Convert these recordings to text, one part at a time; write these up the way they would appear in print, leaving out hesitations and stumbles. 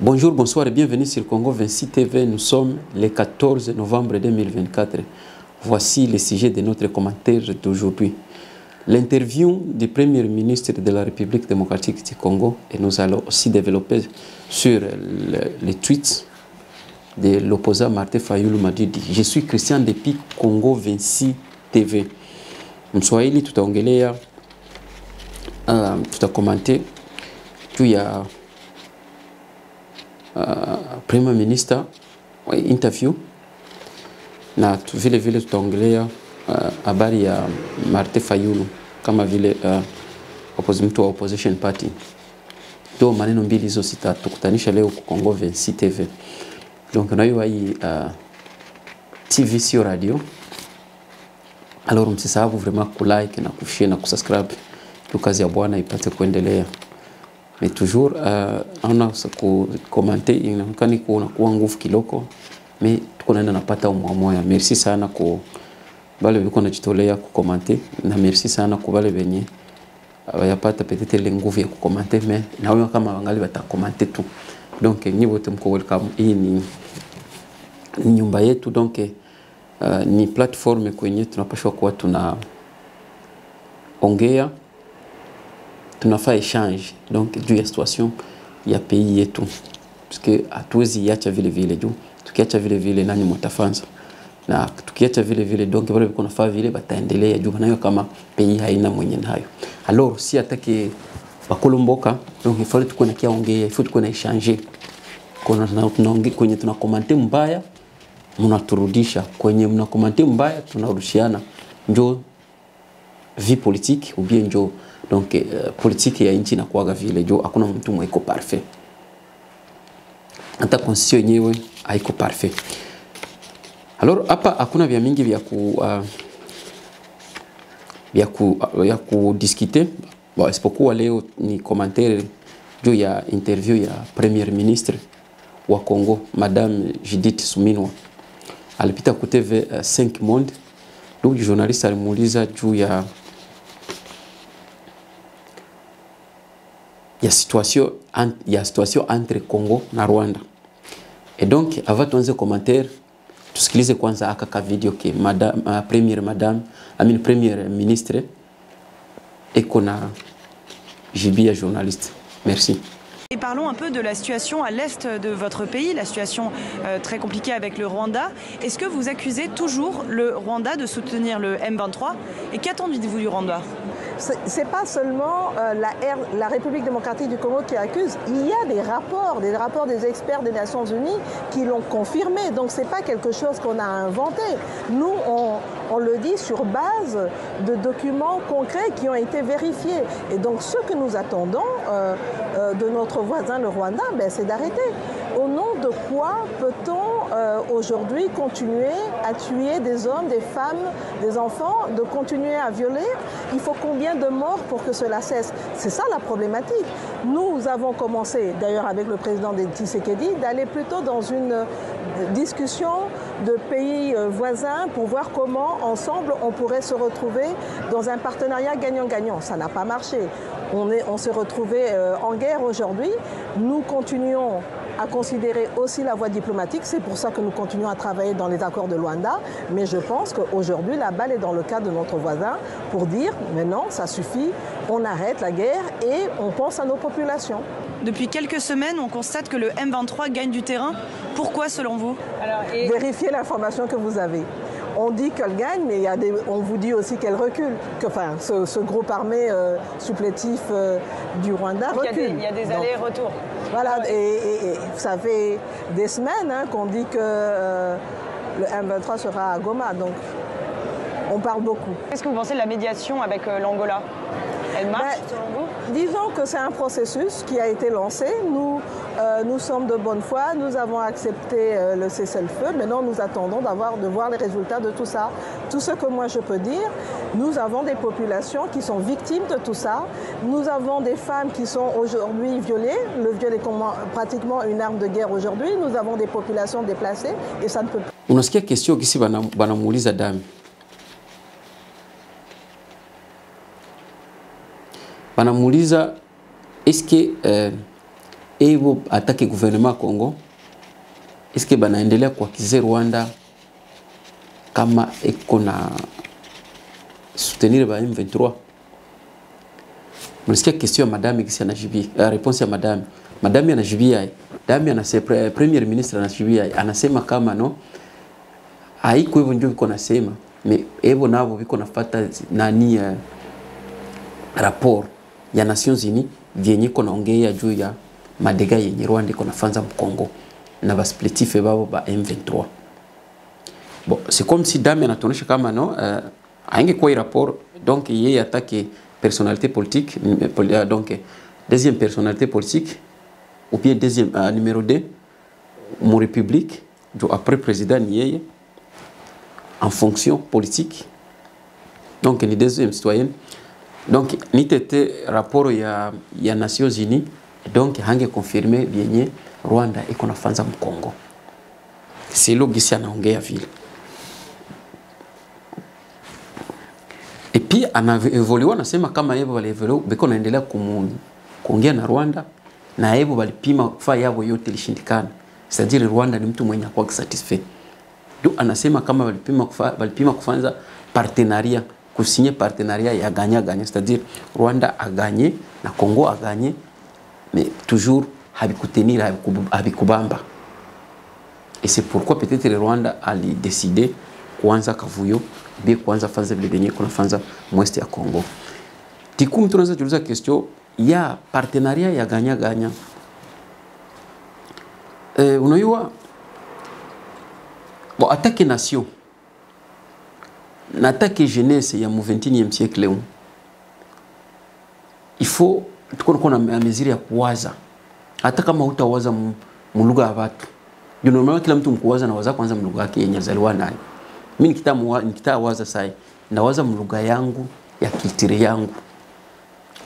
Bonjour, bonsoir et bienvenue sur Congo 26 TV. Nous sommes le 14 novembre 2024. Voici le sujet de notre commentaire d'aujourd'hui. L'interview du Premier ministre de la République démocratique du Congo, et nous allons aussi développer sur les tweets de l'opposant Martin Fayulu Madidi. Je suis Christian depuis Congo 26 TV. Mswahili tutaongelea, tutakomante juu ya Premier Minister interview na vile vile tutaongelea habari ya Martin Fayulu kama vile mtu wa opposition party. Ndio maneno mbili hizo sitatukutanisha leo kwa Congo 26 TV. Donc nayo hii TV sio radio. Alors msisahau vraiment ku like na kushare na kusubscribe ili kazi ya Bwana ipate kuendelea. Mais toujours on a ku commenter inaonekana kuwa nguvu kiloko, mais tuko naenda napata umwamoya. Merci sana kwa wale wiko najitolea ku commenter, na merci sana kwa wale wenye yapata peut-être ile nguvu ya ku commenter, mais na wao kama wangali bata commenter tu. Donc ni wote mko welcome. Hii ni nyumba yetu, donc ni platform kwenye tunapashwa kuwa tuna ongea, tunafaa échange donc juu ya situation ya pays yetu, parce que hatuwezi iacha vile vile juu tukiacha vile vile nani mtafanza, na tukiacha vile vile donc wale wako nafaa vile bataendelea juu nayo kama pays haina mwenye nayo. Alors si atake bakolomboka, donc il faut tukone kiaongea, il faut tukone échanger. Kuna tunaongea kwenye tunakomante mbaya mnaturudisha, kwenye mnakomante mbaya tunarudishiana. Ndio vie politique ou bien ndio donc politique ya nchi inakuwa vile jo, hakuna mtu mweko parfait, hata constitution yenyewe haiko parfait. Alors hapa hakuna vya mingi vya ku discuter, bon isipokuwa leo ni commentaire juu ya interview ya Premier Ministre wa Congo Madame Judith Suminwa. Alipita ku TV 5 Monde, donc journaliste alimuuliza juu ya situation entre Congo na Rwanda. Et donc avant tuanze commentaire, tusikilize kwanza aka video ke madame Premier Ministre eko na Jibia journaliste. Merci. Et parlons un peu de la situation à l'est de votre pays, la situation très compliquée avec le Rwanda. Est-ce que vous accusez toujours le Rwanda de soutenir le M23? Et qu'attendez-vous du Rwanda? C'est pas seulement la République démocratique du Congo qui accuse. Il y a des rapports des experts des Nations Unies qui l'ont confirmé. Donc c'est pas quelque chose qu'on a inventé. Nous, on le dit sur base de documents concrets qui ont été vérifiés. Et donc ce que nous attendons de notre voisin le Rwanda, ben, c'est d'arrêter. Au nom de quoi peut-on aujourd'hui continuer à tuer des hommes, des femmes, des enfants, de continuer à violer? Il faut combien de morts pour que cela cesse? C'est ça la problématique. Nous avons commencé, d'ailleurs avec le président de Tshisekedi, d'aller plutôt dans une discussion de pays voisins pour voir comment ensemble on pourrait se retrouver dans un partenariat gagnant-gagnant. Ça n'a pas marché. On s'est retrouvé en guerre aujourd'hui. Nous continuons à considérer aussi la voie diplomatique. C'est pour ça que nous continuons à travailler dans les accords de Luanda. Mais je pense qu'aujourd'hui, la balle est dans le cas de notre voisin pour dire, maintenant, ça suffit, on arrête la guerre et on pense à nos populations. Depuis quelques semaines, on constate que le M23 gagne du terrain. Pourquoi, selon vous? Vérifiez l'information que vous avez. On dit qu'elle gagne, mais on vous dit aussi qu'elle recule. Ce groupe armé supplétif du Rwanda recule. Il y a des allers-retours. Voilà, et ça fait des semaines qu'on dit que le M23 sera à Goma, donc on parle beaucoup. Qu'est-ce que vous pensez de la médiation avec l'Angola? Elle marche selon vous? Disons que c'est un processus qui a été lancé. Nous sommes de bonne foi, nous avons accepté le cessez-le-feu. Maintenant, nous attendons de voir les résultats de tout ça. Tout ce que moi je peux dire, nous avons des populations qui sont victimes de tout ça. Nous avons des femmes qui sont aujourd'hui violées. Le viol est pratiquement une arme de guerre aujourd'hui. Nous avons des populations déplacées et ça ne peut pas. Unasikia question kisi banamuuliza dami. Banamuuliza est-ce que ebo atake gouvernement Congo, est-ce que banaendelea kuakize Rwanda kama eko na soutenir ba M23? Mnasikia question ya madame kisi anajibia, réponse ya madame. Madame anajibia, madame anasema premier ministre anajibia, anasema kama no haiko hivyo ndio viko nasema, hivyo nao viko nafuata nani rapport ya Nations Unies vyenye iko naongea juu ya madega yenye Rwanda iko nafanza Mkongo na basplitife babo ba M23. Bon, c'est comme si dame anatuonyesha kama no ainge kwa rapport, donc yeye atake personnalité politique, donc deuxième personnalité politique ou bien deuxième numéro 2 mon république jo après président yeye en fonction politique, donc ni deuxième citoyen, donc ni tete rapport ya Nations Unies, donc hange confirmer bien Rwanda iko nafanza Mkongo. C'est logisi anaongea vile. Et puis anaevolua anasema kama yebo walievolo beko naendelea kuongea na Rwanda na yebo walipima fa yabo yote ilishindikana. C'est-à-dire Rwanda ni mtu mwenye kwa satisfait. Do anasema kama walipima kufanza partenariat, kusigner partenariat ya gagnant-gagnant, c'est-à-dire Rwanda a gagné na Congo a gagné, mais toujours habikutenir habikubamba. Et c'est pourquoi peut-être le Rwanda a décidé kuanza kavuyo bien kuanza fanza vile benye kuna fanza mweste ya Congo. Tikum tunaweza kuuliza question ya partenariat ya gagnant-gagnant. Unajua bon, attaque nation na attaque jeunesse ya mu 21e siècle il faut tuko na mesure ya kuwaza, hata kama utawaza mlugha ya watu. Normalement kila mtu mkuwaza na waza kwanza mlugha yake yenye zaliwa nayo. Mimi nikitawaza sai nawaza mlugha yangu ya culture yangu.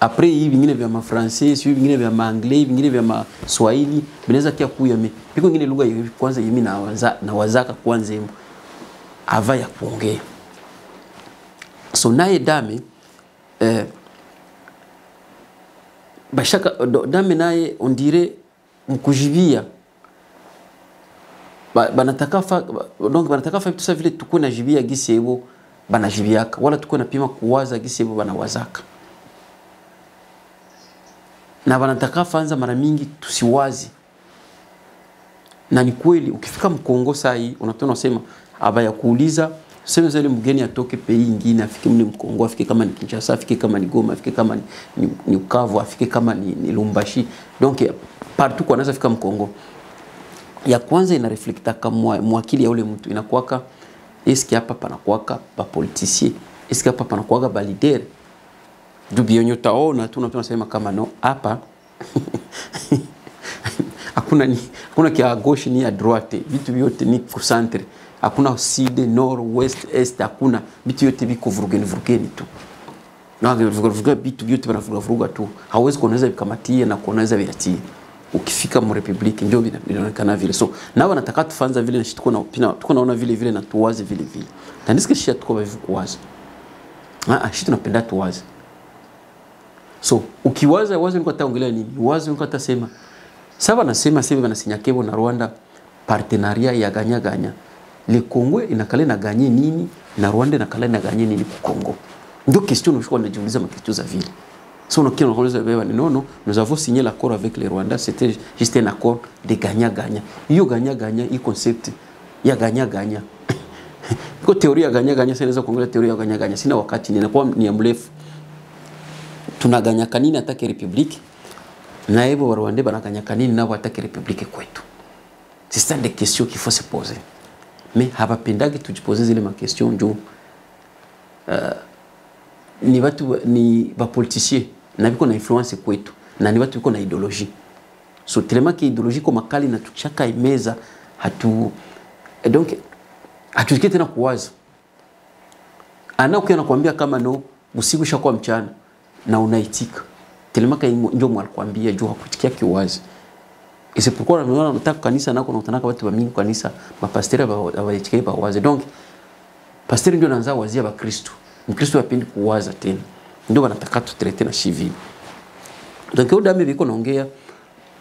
Après hivi vingine vya mafrancais, hivi vingine vya maanglais, vingine vya maswahili, binaweza kia kuya mimi. Piko vingine lugha kwanza mimi nawazaka kwanza hiyo ava ya kuongea. So naye dame bashaka dame naye on dirait mkujibia banataka fa, donc banataka fa tout vile tuko na jibia gisebo banajibiaka, wala tuko na pima kuwaza gisebo banawazaka. Na banataka fanza mara mingi tusiwazi. Na ni kweli ukifika Mkongo saa hii unatona unasema aba ya kuuliza sema zile mgeni atoke pei nyingine afike mle Mkongo, afike kama ni Kinshasa, afike kama ni Goma, afike kama ni Bukavu, afike kama ni Lumbashi, donc partout kwa anaweza fika Mkongo. Ya kwanza ina reflecta kama mwakili ya ule mtu inakuwaka eski hapa panakuwaka ba politicien, eski hapa panakuwaka ba leader. Dubionyo taona tunasema kama no hapa hakuna kia gauche ni ya droite, vitu vyote ni ku centre. Hakuna sud, nord, west, est, hakuna vitu vyote viko vurugeni tu. Na vuruga vitu vyote vanavuruga tu. Hawezi kuoneza vikamatia na kuoneza viatie. Ukifika mu republique ndio vinaonekana vile. So na wanataka tufanza vile na shit tuko naona vile na tuwaze vile. Tandis que shit tuko bavu kuwaza. Shit tunapenda tuwaze. So ukiwaza wazo niko taongelea nini? Wazo niko tasema. Sasa nasema sasa banasinya kebo na Rwanda partenariat ya gagnant-gagnant. Le Congo inakale na gagner nini na Rwanda inakale na gagner nini ku Congo? Ndio question unachokuwa unajiuliza makestions za vile. So on non, nous avons signé l'accord avec les Rwandais, c'était juste un accord de gagnant-gagnant. Yo gagnant-gagnant, il concept ya gagnant-gagnant. Kwa théorie ya gagnant-gagnant, c'est les Congolais théorie ya gagnant-gagnant. Sina wakati ninakuwa ni mrefu. Tunaganya kanini atake republique na hivyo wa Rwanda banaganya kanini nao atake republique kwetu. C'est ça des questions qu'il faut se poser. Mais habapendagi tujipoze zile ma questions ndio ni watu ni ba politiciens na biko na influence kwetu na ni watu biko na ideologie. So tellement que ideologie kama kali na tuchaka imeza donc hatukite tena kuwaza. Ukiona nakwambia kama no usiku shakuwa mchana na unaitika. Tellement que ndio mwalikwambia juu hakutikia kiwazi. Et c'est pourquoi nous avons nataka kanisa nako natanaka watu wa mingi kanisa mapasteri hawaitikei ba wazi. Donc pasteur ndio anaanza wazia ba Kristo. Mkristo hapendi kuwaza tena. Ndio wanataka tutrete na civil. Donc au dame biko naongea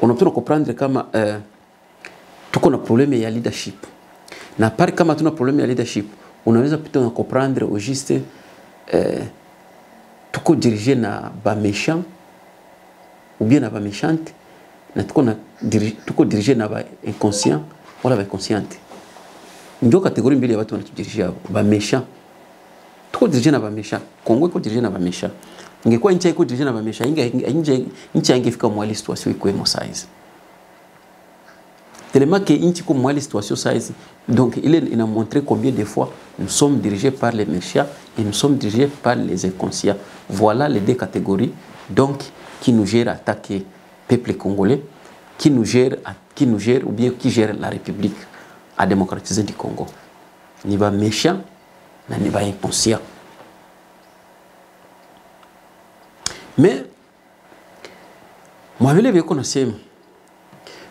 unapaswa comprendre kama tuko na probleme ya leadership. Na pale kama tuna probleme ya leadership, unaweza pita na comprendre au juste tuko dirigé na ba méchant ou bien na ba méchante, na tuko dirigé na ba inconscient wala ba inconsciente. Ndio kategori mbili ya watu wanatudirige hapo, ba méchant. Tuko dirigé na ba méchant, Kongo iko dirigé na ba méchant. Ingekuwa nchi iko dirigé na ba méchant, nchi ingefika mwali situation iko emo size. Tellement que nchi iko mwali situation size, donc il a montré combien de fois nous sommes dirigés par les méchants et nous sommes dirigés par les inconscients. Voilà les deux catégories donc qui nous gèrent attaquer peuple congolais, qui nous gèrent ou bien qui gèrent la République à démocratiser du Congo. Ni ba méchant, ni ba inconscient. Mais moi je l'ai connaissé.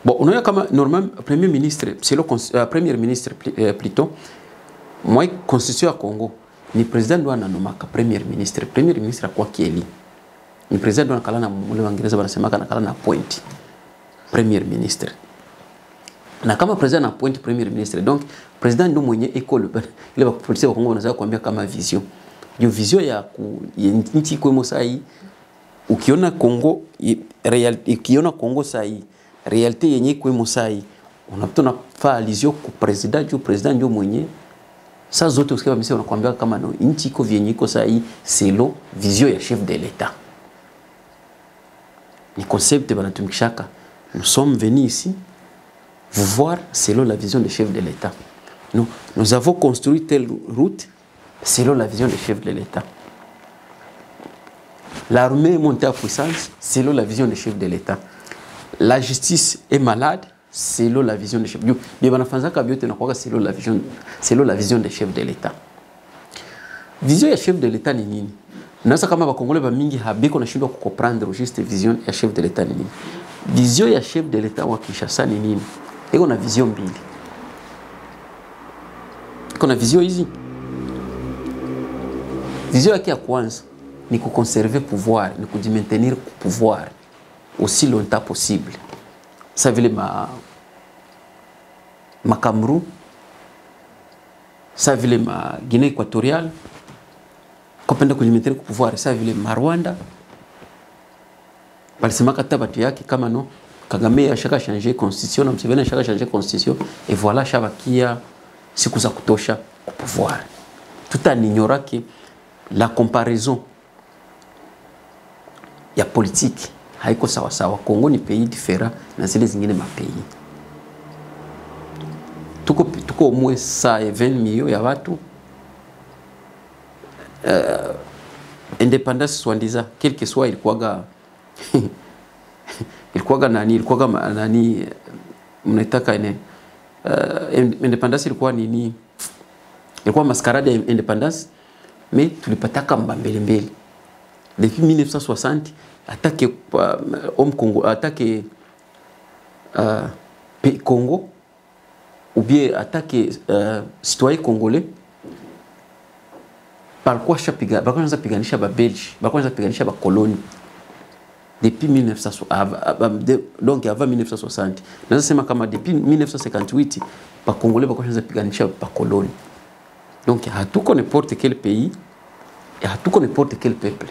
Bon, on a comme normalement premier ministre, c'est le premier ministre plutôt. Moi constitution à Congo, ni président doit nanomaka premier ministre à quoi qui est li. Ni président doit kala na mule wangereza banasema kana kala na point premier ministre. Na kama président na point premier ministre, donc président ndio mwenye école ile ba police wa Kongo wanaweza kuambia kama vision. Hiyo vision ya nchi kwa mosai ukiona Kongo ukiona Kongo sai réalité yenye kwa mosai unapotona fa allusion ku président ndio mwenye saa zote usikia mimi wanakuambia kama no nchi iko vyenye iko sai selo vision ya chef de l'état. Ni concept banatumikishaka. Nous sommes venus ici vous voir selon la vision du chef de l'état. Nous avons construit telle route selon la vision du chef de l'état. L'armée est montée à puissance selon la vision du chef de l'état. La justice est malade selon la vision du chef. Bien banafanzaka biote na kwa selon la vision du chef de l'état. Vision ya chef de l'état ni nini? Nasa kama bakongole ba mingi habiko na shindwa kukomprendre juste vision ya chef de l'état ni nini. Vision ya chef de l'état wa Kinshasa ni nini? Iko na vision mbili. Iko na vision hizi. Vision yake ya kwanza ni kuconserver pouvoir, ni kujimaintenir pouvoir aussi longtemps possible. Ça veut dire ma Cameroun, ça veut dire ma Guinée équatoriale, kopenda kujimaintenir pouvoir, ça veut dire ma Rwanda. Balisema kata batu yake kama no Kagame ashaka changer constitution na Museveni ashaka changer constitution et voilà shabakia siku za kutosha ku pouvoir. Tout en ignorant que la comparaison ya politique haiko sawa sawa. Congo ni pays différent na zile zingine ma pays. Tuko au moins 120 millions ya watu. Indépendance soi-disant, quel que soit ilikuwaga ilikuwaga nani mnaitaka ine independence ilikuwa nini, ilikuwa mascarade ya independence, mais tulipataka mbambele mbele depuis 1960 attaque Congo, attaque Congo ou bien attaque citoyen congolais. Par quoi chapiga bakanza piganisha ba Belge, bakanza piganisha ba colonie depuis 1960, donc avant 1960. Naza sema kama depuis 1958 ba congolais bakanza piganisha ba colonie. Donc hatuko n'importe quel pays et hatuko n'importe quel peuple.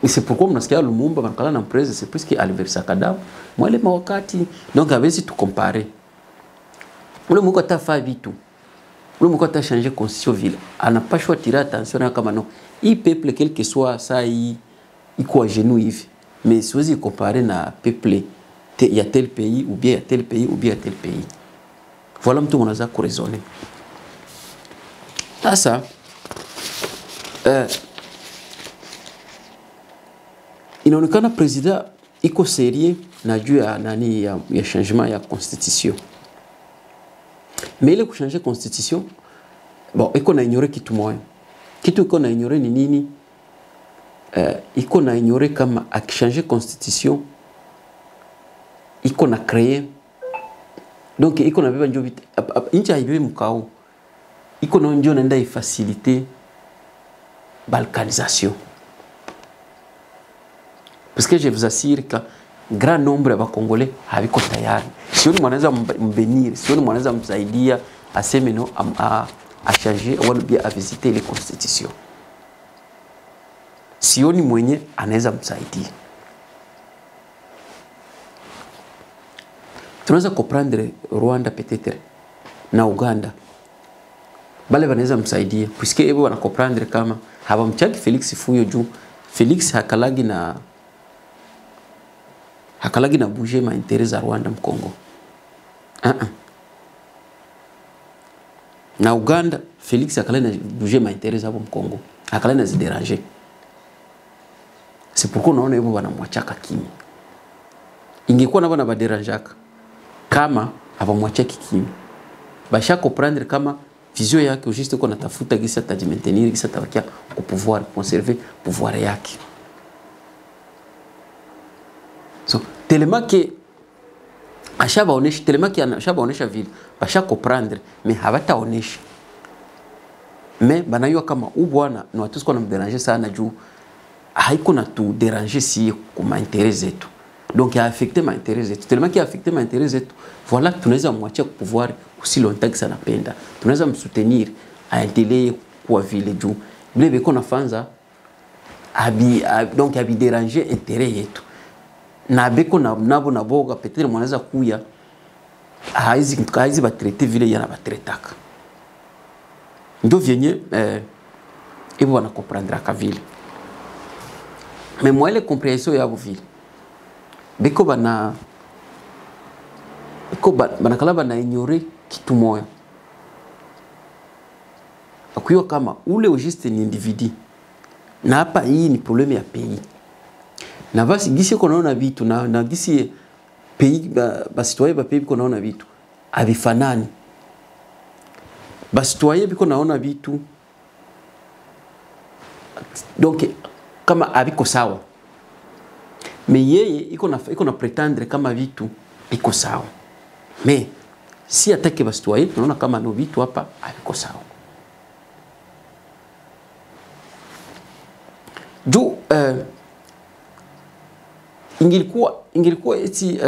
Et c'est pourquoi mnasikia Lumumba banakala na presse, c'est plus que Alversa Kadam mwale mawakati. Donc avesi tu comparer ule muko tafa vitu, ule muko ta changer constitution ville, ana pas choix tirer attention kama no i peuple quel que soit ça iko à genoux hivi, mais siwezi comparer na peuple il y a tel pays ou bien tel pays ou bien tel pays. Voilà mtu mnaanza kurezoner sasa. Inaonekana president iko sérieux na juu ya nani ya changement ya constitution. Mais ile kuchanger constitution, bon, iko na ignorer kitu moja. Kitu iko na ignorer ni nini? Iko na ignorer kama akichanger constitution iko na créer. Donc iko na beba njo inchi haibe mkao. Iko na njo naenda ifaciliter balkanisation. Parce que je vous assure que grand nombre ya Congolais haviko tayari. Sioni mwanaweza mbenir, sioni mwanaweza msaidia aseme no a changer ou bien à visiter les constitutions. Sioni mwenye anaweza msaidia. Tunaweza comprendre Rwanda peut-être na Uganda. Bale wanaweza msaidia puisque ebo wana comprendre kama habamchaki Felix Fuyo juu Felix hakalagi na bouger ma intérêt za Rwanda mkongo. Na Uganda Felix hakalagi na bouger ma intérêt za mkongo. Hakalagi na zidéranger. C'est pourquoi naona ebo wanamwachaka kimya. Ingekuwa nabo na baderanjaka kama abamwachaki kimya. Basha comprendre kama vision yake juste qu'on atafuta gisa tajimaintenir gisa tabakia ku pouvoir conserver pouvoir yake. So tellement que ashaba onesha tellement que ashaba onesha vile basha comprendre mais habata onesha. Mais banayua kama ubwana no watu siko na mdéranger sana juu haiko na tu déranger si kuma intérêt zetu. Donc il a affecté ma intérêt zetu. Tellement qu'il a affecté ma intérêt zetu. Voilà, tunaweza mwachia pouvoir aussi longtemps que ça napenda. Tunaweza msoutenir aendelee kwa vile juu. Bile beko nafanza donc abi déranger intérêt yetu. Na beko nabo naboga peut-être mwanaweza kuya haizi ba traiter vile yana ba traitaka. Ndio vyenye ebo wana comprendre ka vile. Mais moi les compréhension ya vile. Beko bana kala bana ignorer kitu moya. Akuyo kama ule ujiste ni individu. Na hapa hii ni probleme ya pays. Na basi gisi ko naona vitu na gisi pays basitoye ba pays ko naona vitu abifanani. Basitoye biko naona vitu donc kama abiko sawa. Mais yeye iko na pretendre kama vitu iko sawa. Mais si atake basitoye tunaona kama no vitu hapa abiko sawa. Juu ingilikuwa eti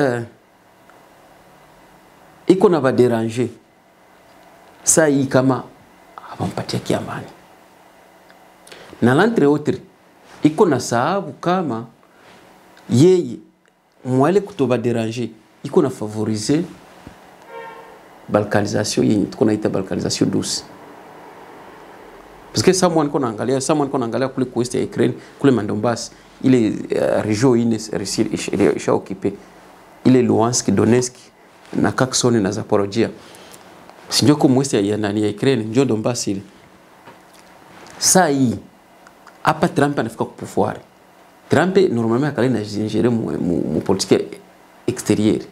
iko na badéranger saa hii kama abampatia kiamani. Na l'entre autres iko na sababu kama yeye mwale kutoba déranger iko na favoriser balkanisation yenye tuko naita balkanisation douce. Parce que someone ko naangalia kule ku West ya Ukraine kule Mandombas ile région ine isha occupé ile Luhansk, Donetsk na Kherson na Zaporozhia. Sinjo ko West ya nani ya Ukraine njo Donbas ile. Saa hii hapa Trump anafika ku pouvoir. Trump normalement akali na gérer mu politique extérieure.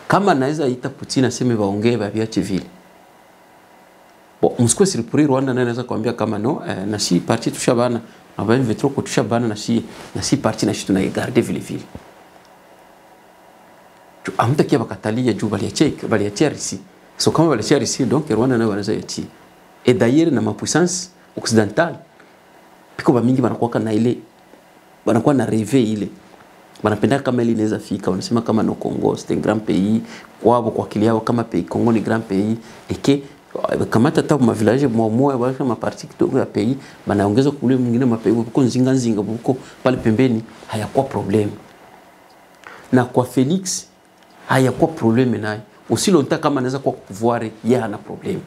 Kama naweza ita Putin aseme waongee babiache vile. Bon, msiko surpris Rwanda naweza kuambia kama no na si parti tushabana na ba vetro ko tushabana na si parti na shi tunaigarder vile vile. Tu amtakia bakatalia juu baliachia Russie. So kama baliachia Russie donc Rwanda nayo wanaweza yachi. Et d'ailleurs na mapuissance occidentale piko ba mingi banakuwa na ile banakuwa na rêve ile. Banapenda kama ile inaweza fika wanasema kama no Congo c'est un grand pays kwabo kwa kiliao kama pays Congo ni grand pays et que kama tata ma village moya baka ma partie kidogo ya pays banaongeza kule mwingine mapei huko nzinga huko pale pembeni hayakuwa problem. Na kwa Felix hayakuwa problem naye. Aussi longtemps kama anaweza kwa pouvoir yeye hana problem.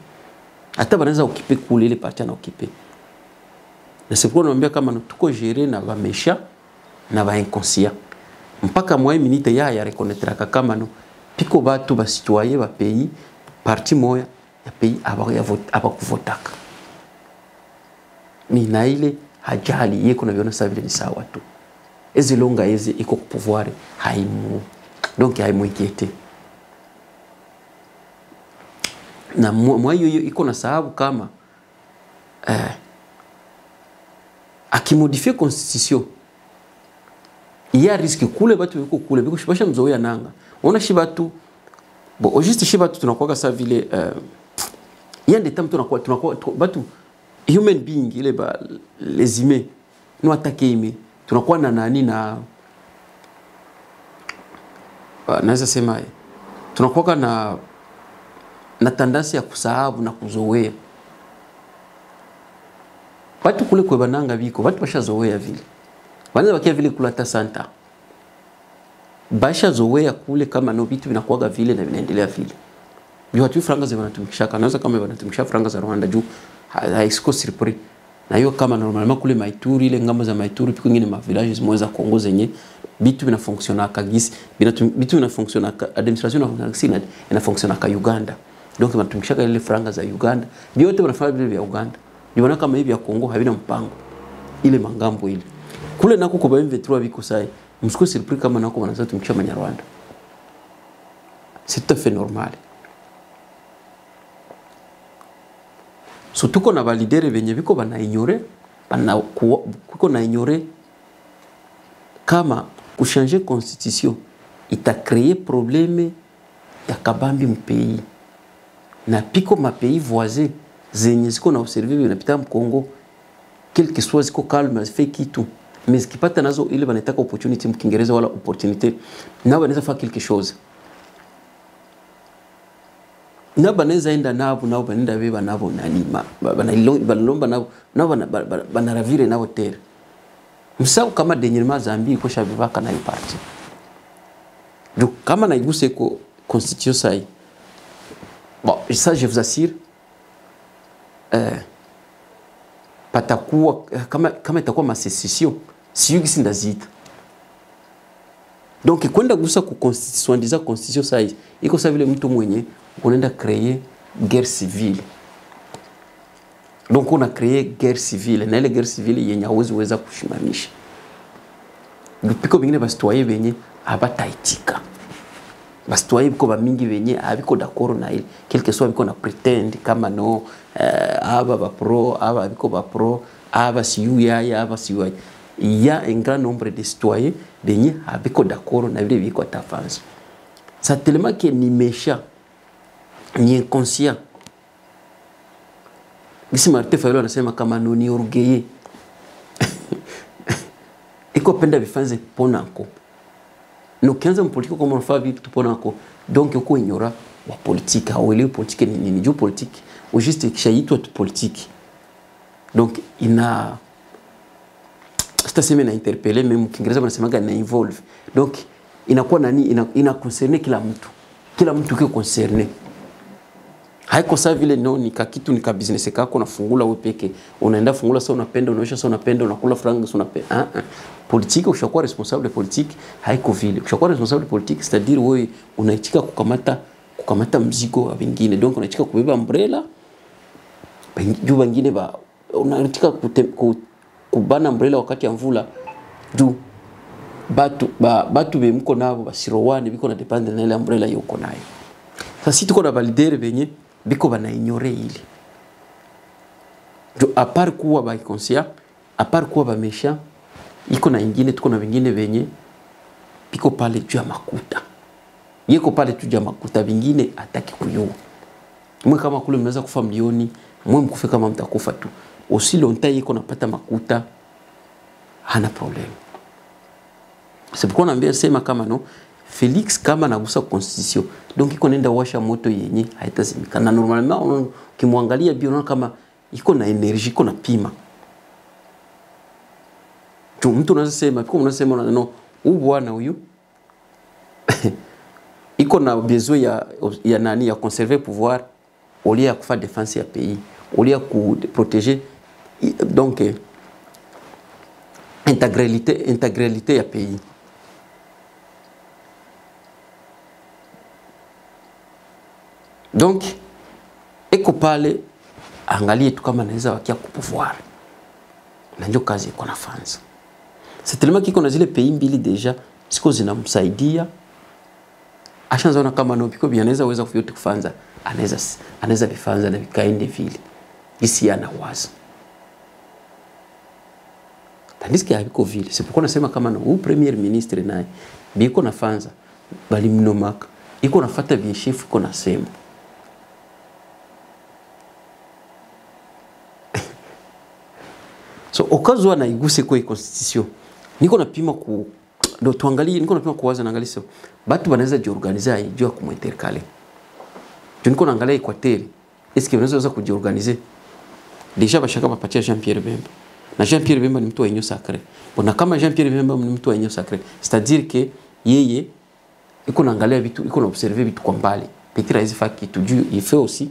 Hata banaweza okipe kule ile partie na okipe. Na c'est pourquoi naambia kama tuko gérer na ba méchant na ba inconscient. Mpaka mwa minute ya reconnaître kama no piko batu ba citoyen ba pays parti moya ya pays abakuvotaka. Mina ile hajali yeko na viona savile ni sawa tu. Ezi longa ezi iko pouvoir haimu. Donc haimu inquiété. Na mwa hiyo iko na sababu kama akimodifie constitution il y a risque kule batu biko kule biko shibasha mzoea nanga. Ona shibatu bon au juste shibatu tunakuwa sa vile il y a des temps tunakuwa batu human being ile ba les humains nous attaquer humains tunakuwa na nani naweza sema tunakuwa na tendency ya kusahau na kuzoea. Watu kule kwa bananga biko, watu bashazoea vile. Wanaweza wakia vile kula hata santa. Bashazoea kule kama no vitu vinakuwa vile na vinaendelea vile. Bi watu franga za wanatumikisha kanaweza kama wanatumikisha franga za Rwanda juu haisiko surpris. Na hiyo kama normalement kule Maituri ile ngamba za Maituri piko ngine ma villages mweza Kongo zenye bitu bina fonctionner kagisi bitu bina fonctionner administration na Sinad ina fonctionner ka Uganda. Donc wanatumikisha ile franga za Uganda. Biote wanafanya vile vya Uganda. Niona kama hivi ya Kongo havina mpango ile mangambo ile. Kule nako kwa M23 biko sai. Msiko surpris kama nako wanaanza tumikisha Manyarwanda. C'est tout à fait normal. So tuko na validere venye biko bana ignore kuko na ignore kama kuchanger constitution ita créer problème ya kabambi mpei na piko ma pays voisins zenye ziko na observer vinapita mkongo quelque soit ziko calme fait kitu mais zikipata nazo ile banataka opportunity mkingereza wala opportunité na wanaweza fanya quelque chose na banaweza enda nabo nao banenda beba nabo nalima banalomba nabo banaravire nabo terre msao kama dernièrement Zambie ko shabivaka na parti donc kama na iguse ko constitution sai bon ça je vous assure patakuwa kama itakuwa masesisio siyo gisi ndazita donc kwenda gusa ku constitution constitution sai iko sa vile mtu mwenye unaenda créer guerre civile. Donc on a créé guerre civile na ile guerre civile yenye hawezi weza kushimamisha. Biko bingine basitoye benye abataitika. Basitoye biko bamingi benye abiko d'accord na ile quelque soit biko na pretend kama no aba ba pro aba biko ba pro aba siyu ya aba siyu. Il y a un grand nombre de citoyens benye abiko d'accord na ile biko tafanza. Ça tellement que ni méchant ni inconscient. Gisi Martin Fayulu anasema kama ni orgueilleux. Iko penda bifanze ponako. No kianza mpolitiko kama unafaa vitu ponako. Donc uko ignora wa politique, hauelewi politique ni nini. Juu politique, au juste kishaitwa tu politique. Donc ina sita sema na interpeller même Kiingereza wanasemaga na involve. Donc inakuwa nani ina concerner kila mtu. Kila mtu kiko concerné. Haiko sawa vile no ni kitu ni ka business kako unafungula wewe peke. Unaenda fungula sasa unapenda unaosha sasa unapenda unakula franga sasa unapenda. Politique ushakuwa responsable politique haiko vile. Ushakuwa responsable politique c'est-à-dire wewe unaitika kukamata mzigo wa wengine. Donc unaitika kubeba umbrella. Juu wengine ba unaitika kubana umbrella wakati ya mvula. Juu batu bemko nabo basirowani biko na depende na ile umbrella yuko nayo. Sasa tuko na validere benye biko bana ignore ile. Jo a part kuwa ba conscient, a part kuwa ba méchant, iko na ingine tuko na vingine benye biko pale juu ya makuta. Yeko pale tu ya makuta vingine ataki kuyua. Mwe kama kule mnaweza kufa milioni, mwe mkufe kama mtakufa tu. Aussi longtemps yeko napata makuta hana problème. C'est pourquoi on a bien sema kama no Félix kama nagusa constitution. Donc iko nenda washa moto yenye haitazimika. Na normalement ukimwangalia bio unaona kama iko na energy, iko na pima. Tu mtu unasema kama unasema no bwana huyu iko na besoin ya nani ya conserver pouvoir au lieu ya kufa défense ya pays, au lieu ku protéger donc intégralité ya pays. Donc eko pale angalie tu kama naweza wakia kupouvoir. Na ndio kazi iko nafanza. C'est tellement kiko na zile pays mbili deja siko zinamsaidia. Ashanzaona kama no biko bianaweza weza kuyote kufanza. Anaweza bifanza na bikaende vile. Isi ana wazo. Tandis que habiko vile. C'est pourquoi nasema kama no premier ministre naye biko nafanza bali mnomaka. Iko nafata bien chef iko nasema. So okazo na iguse kwa constitution niko napima ndo tuangalie, niko napima kuwaza naangalia sio batu banaweza jiorganize jua kumwintercale. Niko naangalia Equateur, eske wanaweza kujiorganize? Deja bashaka bapatia Jean Pierre Bemba. Na Jean Pierre Bemba ni mtu wa eneo sacré. Bona kama Jean Pierre Bemba ni mtu wa eneo sacré, c'est-à-dire que yeye iko naangalia vitu, iko na observer vitu kwa mbali. Peut-être hizi faki tu il fait aussi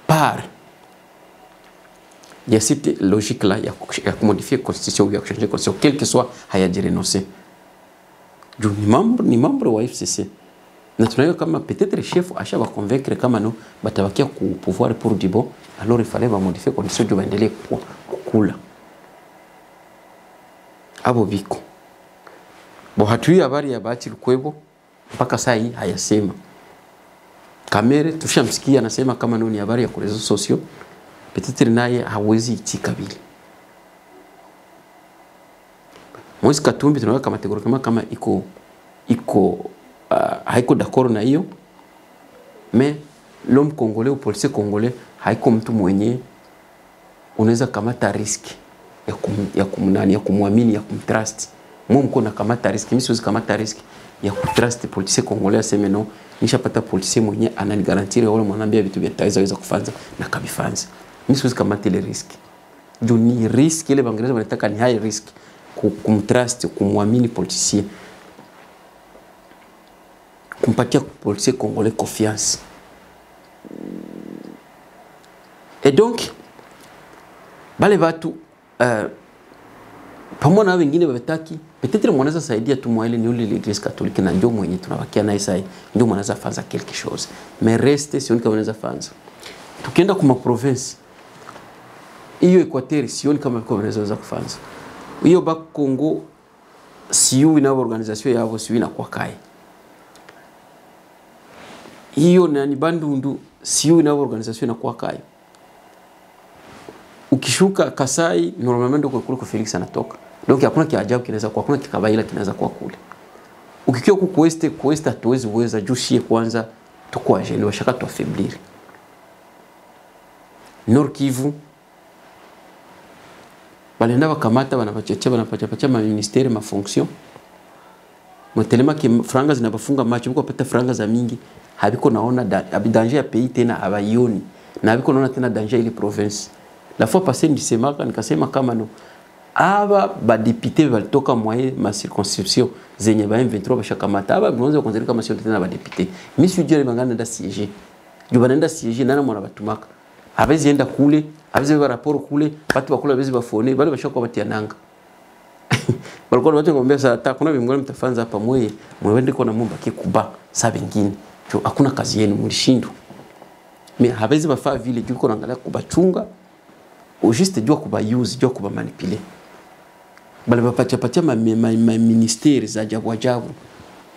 par il y a cette logique là, il y a modifier la constitution ou il y a changer la constitution, quel que soit haya renoncer. Ni membre wa FCC. Na tunayo kama peut-être chef ashaba convaincre kama no batabakia ku pouvoir pour du bon, alors il fallait modifier la constitution de baendelee kukula. Abo biko. Bo hatui habari ya Bahati Lukwebo mpaka saa hii hayasema. Kamere tushamsikia anasema kama ni habari ya kurezo sosio. Peut-être naye hawezi itika vile. Moise Katumbi tunaweka kama kategori kama iko haiko d'accord na hiyo. Mais l'homme congolais ou policier congolais haiko mtu mwenye unaweza kamata risk ya kumwamini ya kumtrust. Mimi mko na kamata risk, mimi siwezi kamata risk ya kutrust policier congolais aseme no, nishapata policier mwenye ananigarantir wale mwanambia vitu vya taweza kufanza na kabifanza. Mimi siwezi kamata ile risk. Ndio ni risk ile Bangereza wanataka ni high risk kumtrust, kumwamini policier. Kumpatia policier congolais confiance. Et donc bale watu pamoja na wengine wametaki peut-être mwanaweza saidia tu mwaile ni ule l'Église catholique na ndio mwenye tunabakia naye sasa, ndio mwanaweza fanza quelque chose, mais reste sioni kama mwanaweza fanza. Tukienda kuma province hiyo Equateur sioni kama mwanaweza kufanza. Hiyo ba Congo siyo ina organisation yao, siyo ina kwa kai. Hiyo ni Bandundu siyo ina organisation na kwa kai. Ukishuka Kasai normalement ndio kule kwa Felix anatoka. Donc hakuna kiajabu kinaweza kwa, hakuna kikabaila kinaweza kwa kule. Ukikiwa ku Quest hatuwezi uweza jushie kwanza tuko ajeni washaka tu affaiblir. Nord Kivu balenda bakamata banapacha ma ministère ma fonction. Mtelema ki franga zinabafunga macho biko pata franga za mingi habiko naona danger ya pays tena abayoni na habiko naona tena danger ile province. La fois passée nisemaka nikasema kama no aba ba député balitoka moye ma circonscription zenye ba M23 bashakamata aba mwanzo konzeri kama sio tena ba député mimi sijui bangana nda siéger juu banaenda siéger nana mwana batumaka abezi enda kule abezi ba rapport kule watu bakula abezi bafone bale bashaka batia nanga balikuwa watu ngombe sasa kuna bimngole mtafanza hapa mwende kwa na mumba kikuba saa vingine jo hakuna kazi yenu mlishindwa mais habezi bafa vile juu kuna angalia kubachunga au juste jua kuba use jua kuba manipuler bale bapatia ma ministère za jabu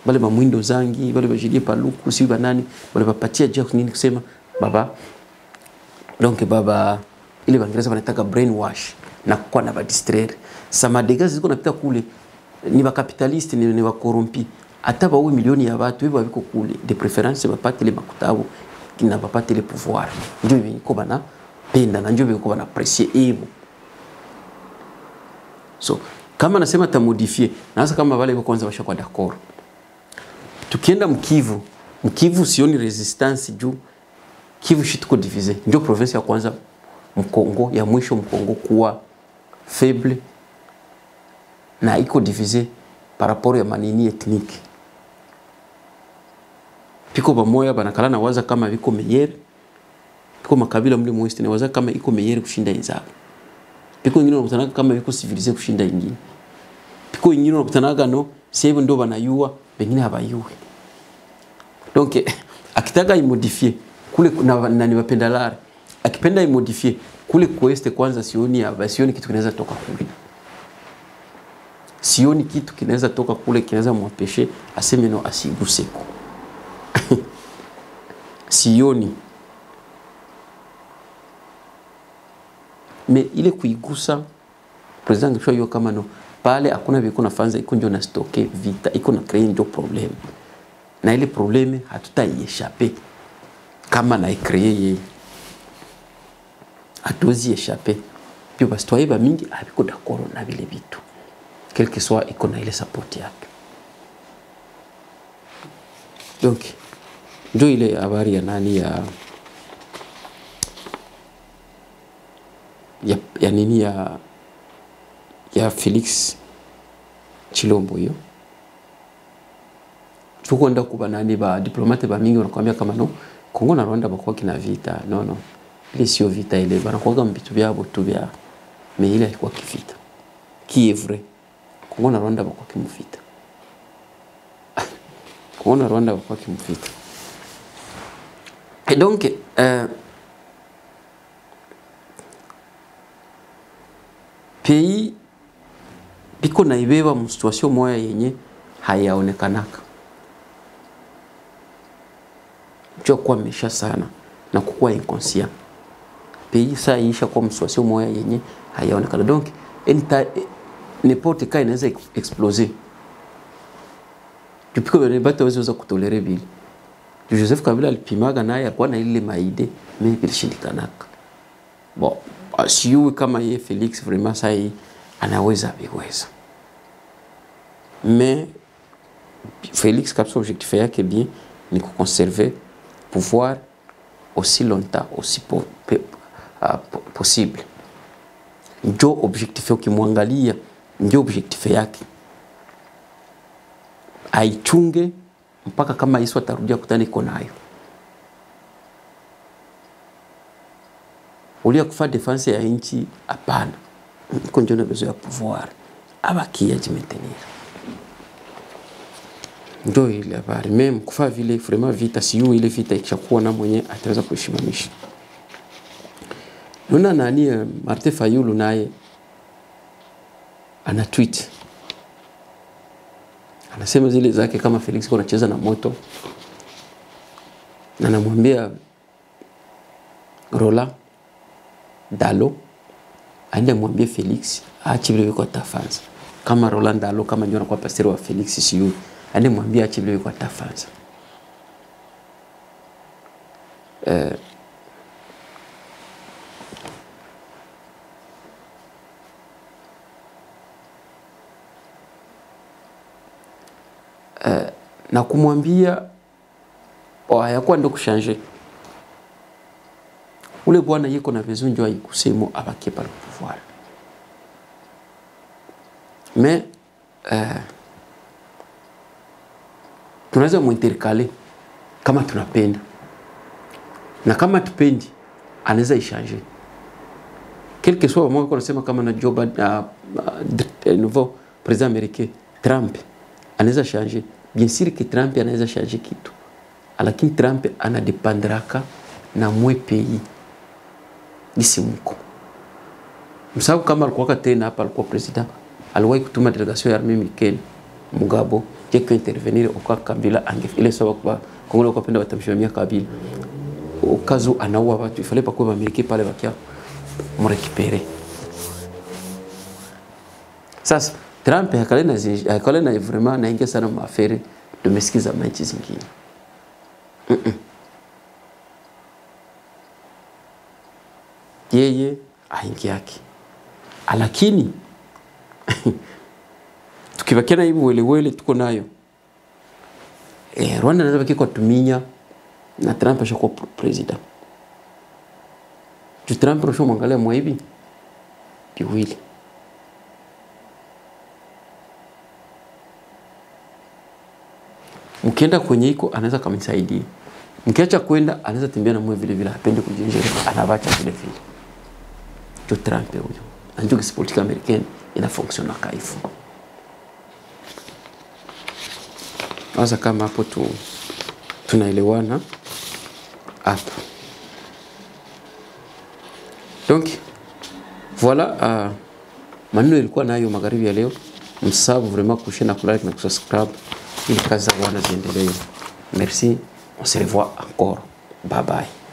bale ba mwindo zangi bale ba Julien Paluku si banani bale bapatia jua nini kusema baba donc baba ile Bangereza wanataka brainwash na kwa na ba distraire sama dégâts ziko napita kule ni ba capitaliste ni ba corrompi hata ba milioni ya watu hivyo biko kule de préférence bapate le makutabu kina bapate le pouvoir ndio biko bana penda na ndio biko bana apprécier hivyo. So kama nasema ta modifier na sasa kama wale kwanza washakuwa d'accord. Tukienda Mkivu sioni resistance juu Kivu shituko divisé ndio province ya kwanza Mkongo ya mwisho Mkongo kuwa faible na iko divisé par rapport ya manini ethnique. Piko bamoya banakala na waza kama viko meilleur. Piko makabila mle mwesti na waza kama iko meilleur kushinda inzao. Piko wengine wanakutana kama viko civilisé kushinda ingine. Piko wengine wanakutana no sasa ndio banayua wengine habayui. Donc akitaka imodifier kule na ni wapendalari akipenda imodifier kule kueste kwanza sioni kitu kinaweza toka kule. Sioni kitu kinaweza toka kule kinaweza mwapeshe aseme no asiguseko. Sioni. Mais ile kuigusa president ngishwa yo kama no pale hakuna viko nafanza iko ndio na stocker vita iko na créer ndio problème. Na ile problème hatutaiéchapper kama na créer yeye. Hatuwezi échapper. Pio basi toiba mingi habiko d'accord na vile vitu. quel que soit iko na ile support yake. Donc ndio ile habari ya nani ya nini ya Felix Tshilombo hiyo. Tukwenda kuba nani ba diplomate ba mingi wanakuambia kama no Kongo na Rwanda bakuwa kina vita. No. Ile sio vita ile banakuwa mbitu byabo tu bya. Mais ile ilikuwa kivita. Qui est vrai. Kongo na Rwanda bakuwa kimvita. Kongo na Rwanda bakuwa kimvita. Et donc pays biko na ibeba mu situation moya yenye hayaonekanaka. Jua kwa mesha sana na kukua inconscient. Pays ça isha kwa situation moya yenye hayaonekana. Donc n'importe quand inaweza exploser. Tupiko bale bata waweza kutolerer vile. Joseph Kabila alipimaga naye alikuwa na ile maide mais bilishindikanaka. Bon, siyo kama yeye Felix vraiment sai anaweza biweza. Mais Felix kapsa objectif yake bien ni conserver pouvoir aussi longtemps aussi possible. Ndio objectif ukimwangalia ndio objectif yake. Aichunge mpaka kama Yesu atarudia kutana iko nayo. Ulia kufa defense ya nchi hapana. Iko ndio na besoin ya pouvoir. Abakia jimetenir. Ndio ile habari. Meme kufa vile vraiment vita siyo ile vita ikishakuwa na mwenye ataweza kushimamisha. Nuna nani Martin Fayulu naye ana tweet. Anasema zile zake kama Felix kwa anacheza na moto. Na anamwambia Rola Dalo aende mwambie Felix aache vile kwa tafanza. Kama Roland Dalo kama ndio anakuwa pastor wa Felix siyo. Aende mwambie aache vile kwa tafanza. Na kumwambia hayakuwa ndo kushange. Ule bwana yiko na vizunjo aikusemo abaki pale pouvoir. Mais tunaweza muintercaler kama tunapenda. Na kama tupendi anaweza ishange. Quel que soit moi kunasema kama na Joe Biden nouveau président américain Trump anaweza changer. Bien sûr que Trump anaweza changer kitu. Lakini Trump anadependraka na mwe pays. Nisi mko. Msabu kama alikuwa tena hapa alikuwa president, aliwahi kutuma delegation ya armée américaine Mugabo jeke intervenir kwa Kabila angef ile sababu kwa Kongo kwa penda watamshimia Kabila. Ukazo anaua watu ifale pa kwa Amerika pale bakia mrekipere. Sasa Trump hakalena vraiment naingia sana maafere domestique za manchi zingine. Yeye aingia yake. Lakini tukibakia na hivi wele tuko nayo. Rwanda naweza baki kwa tuminya na Trump ashakuwa president. Tu Trump rosho mwangalia mwa hivi kiwili. Mkienda kwenye iko anaweza kumsaidia. Mkiacha kwenda anaweza tembea na mwe vile vile hapendi kujenjera anabacha vile vile. Tu Trump huyo. Ndio politique américaine ina fonctionne kaifu. Sasa kama hapo tunaelewana hapo. Donc voilà maneno ilikuwa nayo magharibi ya leo. Msabu vraiment kushare na kulike na kusubscribe ili kazi za wana ziendelee. Merci, on se revoit encore. Bye bye.